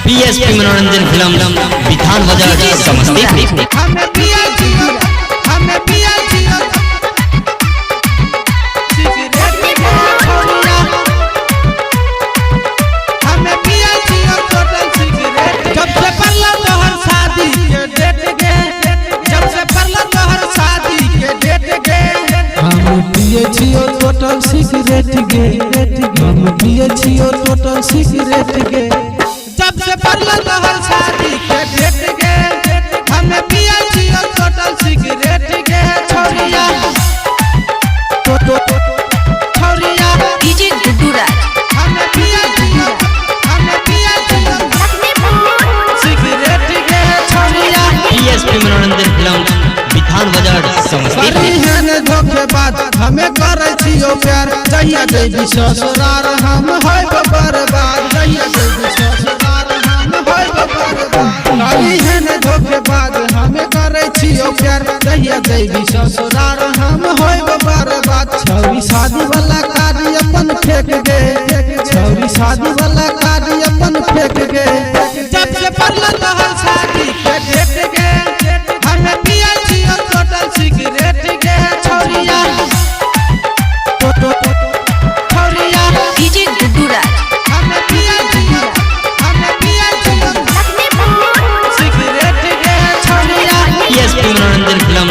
PSP मनोरंजन film विधान बाजार समस्तीपुर। टोटल सिगरेट गे हम पिए छियो टोटल सिगरेट गे जब से पड़ल तोहर शादी के डेट गे हम पिए छियो टोटल सिगरेट गे छोरिया छोरिया डीजे गुड्डू राज हम पिए छियो सिगरेट गे छोरिया। पीएसपी मनोरंजन फिल्म विधान बाजार समस्तीपुर। धोखेबाज हमें करे छियो प्यार जहिया देवी ससुरार हम होय बर्बाद जहिया देवी ससुरार हम होय बर्बाद नहीं है न धोखेबाज हमें करे छियो प्यार जहिया देवी ससुरार हम होय बर्बाद छौरी शादी वाला कार्य अपन फेंक गे छौरी शादी वाला कार्य अपन फेंक गे जब से पड़ल तोहर शादी के डेट गे हमें पिए छियो टोटल सिगरेट गे छोरिया डीजे गुड्डू राज हमें पिए छियो सिगरेट गे छोरिया। पीएसपी मनोरंजन फिल्म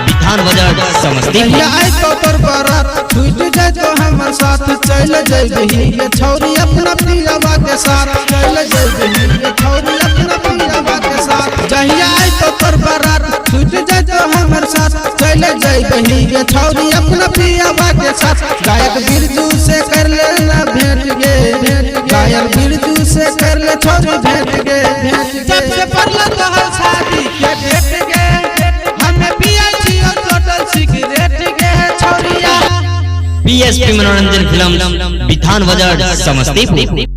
विधान बाजार समस्तीपुर। आई तो तोर बरात छूट जाए तो हमर साथ चल जइबही ये छौरी अपना पियावा के साथ चल जइबही ये छौरी अपना पियावा के साथ जहिया आई तो तोर बरात छूट जाए तो हमर साथ चल जइबही ये छौरी अपना पियावा के साथ गायक बिरजू से कर ले ना भेंट गे गायक बिरजू से कर ले छौरी भेंट गे जब से पड़ल तोहर शादी के डेट गे हमें पिए छियो टोटल सिगरेट गे छोरिया। पीएसपी मनोरंजन फिल्म विधान बाजार समस्तीपुर।